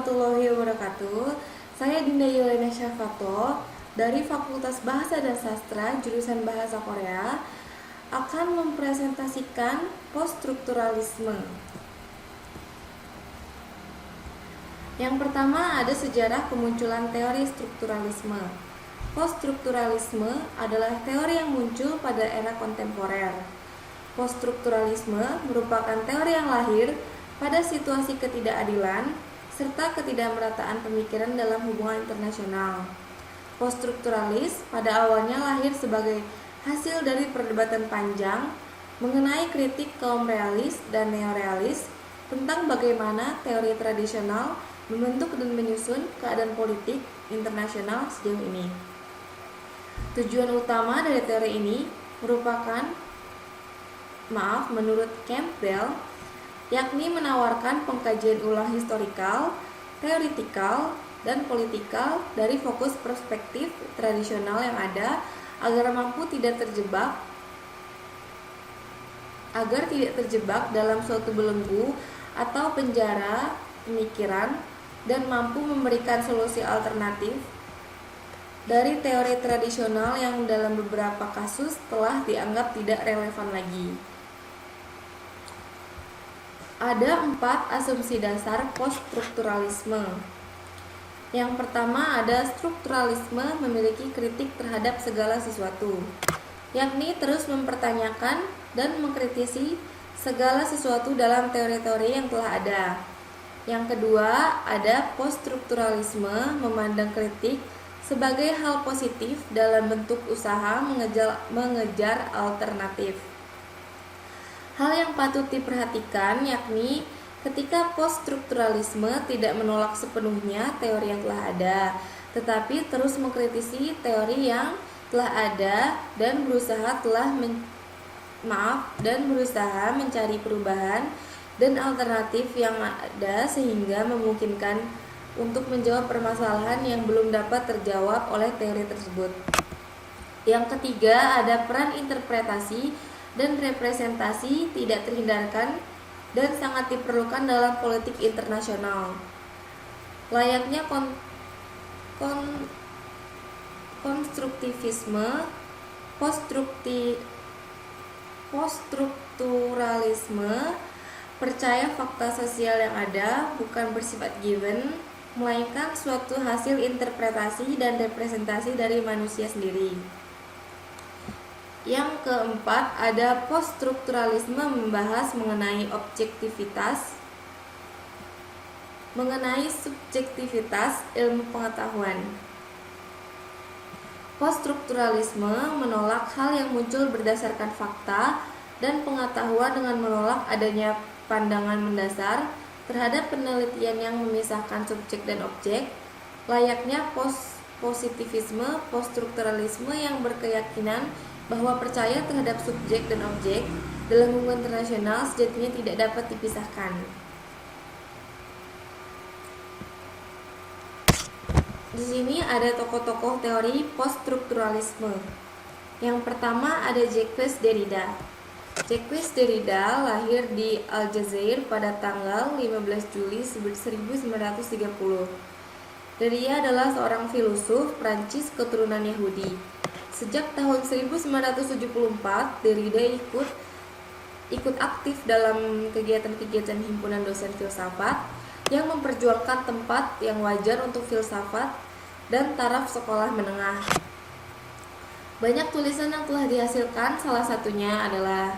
warahmatullahi wabarakatuh. Saya Dinda Yelena Syafato dari Fakultas Bahasa dan Sastra jurusan Bahasa Korea akan mempresentasikan poststrukturalisme. Yang pertama ada sejarah kemunculan teori strukturalisme. Poststrukturalisme adalah teori yang muncul pada era kontemporer. Poststrukturalisme merupakan teori yang lahir pada situasi ketidakadilan serta ketidakmerataan pemikiran dalam hubungan internasional. Poststrukturalis pada awalnya lahir sebagai hasil dari perdebatan panjang mengenai kritik kaum realis dan neorealis tentang bagaimana teori tradisional membentuk dan menyusun keadaan politik internasional sejauh ini. Tujuan utama dari teori ini menurut Campbell, yakni menawarkan pengkajian ulang historikal, teoritikal, dan politikal dari fokus perspektif tradisional yang ada agar tidak terjebak dalam suatu belenggu atau penjara pemikiran dan mampu memberikan solusi alternatif dari teori tradisional yang dalam beberapa kasus telah dianggap tidak relevan lagi. Ada 4 asumsi dasar poststrukturalisme. Yang pertama ada strukturalisme memiliki kritik terhadap segala sesuatu, yakni terus mempertanyakan dan mengkritisi segala sesuatu dalam teori-teori yang telah ada. Yang kedua ada poststrukturalisme memandang kritik sebagai hal positif dalam bentuk usaha mengejar alternatif. Hal yang patut diperhatikan yakni ketika poststrukturalisme tidak menolak sepenuhnya teori yang telah ada, tetapi terus mengkritisi teori yang telah ada dan berusaha mencari perubahan dan alternatif yang ada sehingga memungkinkan untuk menjawab permasalahan yang belum dapat terjawab oleh teori tersebut. Yang ketiga ada peran interpretasi dan representasi tidak terhindarkan dan sangat diperlukan dalam politik internasional. Layaknya konstruktivisme, poststrukturalisme percaya fakta sosial yang ada bukan bersifat given, melainkan suatu hasil interpretasi dan representasi dari manusia sendiri. Yang keempat ada poststrukturalisme membahas mengenai subjektivitas ilmu pengetahuan. Poststrukturalisme menolak hal yang muncul berdasarkan fakta dan pengetahuan dengan menolak adanya pandangan mendasar terhadap penelitian yang memisahkan subjek dan objek, layaknya positivisme. Poststrukturalisme yang berkeyakinan bahwa percaya terhadap subjek dan objek dalam hubungan internasional sejatinya tidak dapat dipisahkan. Di sini ada tokoh-tokoh teori poststrukturalisme. Yang pertama ada Jacques Derrida. Jacques Derrida lahir di Aljazair pada tanggal 15 Juli 1930. Derrida adalah seorang filosof Prancis keturunan Yahudi. Sejak tahun 1974, Derrida ikut aktif dalam kegiatan-kegiatan himpunan dosen filsafat yang memperjuangkan tempat yang wajar untuk filsafat dan taraf sekolah menengah. Banyak tulisan yang telah dihasilkan, salah satunya adalah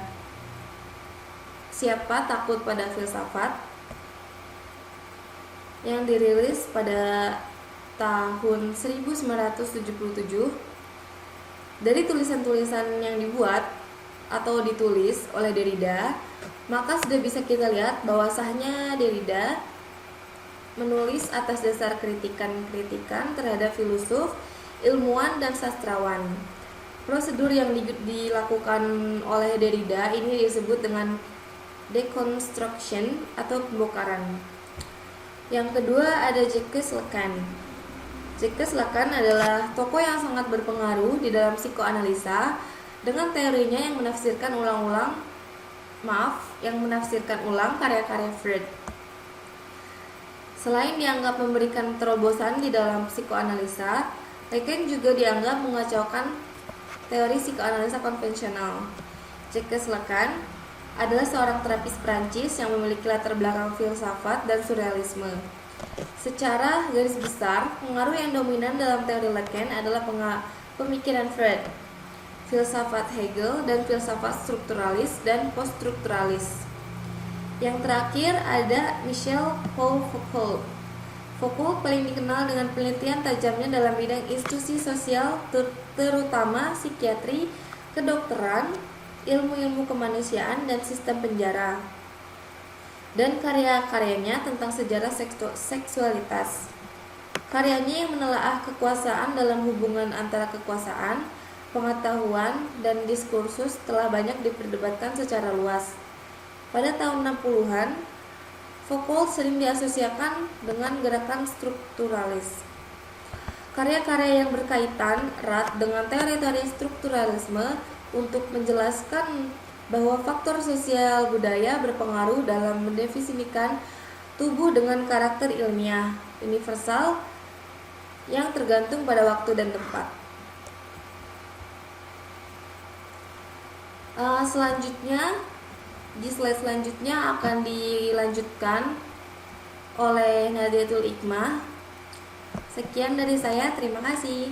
Siapa Takut pada Filsafat yang dirilis pada tahun 1977. Dari tulisan-tulisan yang dibuat atau ditulis oleh Derrida, maka sudah bisa kita lihat bahwa sahnya Derrida menulis atas dasar kritikan-kritikan terhadap filosof, ilmuwan, dan sastrawan. Prosedur yang dilakukan oleh Derrida ini disebut dengan deconstruction atau pembongkaran. Yang kedua ada Jacques Lacan. Jacques Lacan adalah tokoh yang sangat berpengaruh di dalam psikoanalisa dengan teorinya yang menafsirkan ulang karya-karya Freud. Selain dianggap memberikan terobosan di dalam psikoanalisa, Lacan juga dianggap mengacaukan teori psikoanalisa konvensional. Jacques Lacan adalah seorang terapis Prancis yang memiliki latar belakang filsafat dan surrealisme. Secara garis besar, pengaruh yang dominan dalam teori Lacan adalah pemikiran Freud, filsafat Hegel, dan filsafat strukturalis dan poststrukturalis. Yang terakhir ada Michel Paul Foucault. Foucault paling dikenal dengan penelitian tajamnya dalam bidang institusi sosial, terutama psikiatri, kedokteran, ilmu-ilmu kemanusiaan, dan sistem penjara, dan karya-karyanya tentang sejarah seksualitas. Karyanya yang menelaah kekuasaan dalam hubungan antara kekuasaan, pengetahuan, dan diskursus telah banyak diperdebatkan secara luas. Pada tahun 60-an, Foucault sering diasosiasikan dengan gerakan strukturalis. Karya-karya yang berkaitan erat dengan teori-teori strukturalisme untuk menjelaskan bahwa faktor sosial budaya berpengaruh dalam mendefinisikan tubuh dengan karakter ilmiah, universal, yang tergantung pada waktu dan tempat. Di slide selanjutnya akan dilanjutkan oleh Nadiatul Hikmah. Sekian dari saya, terima kasih.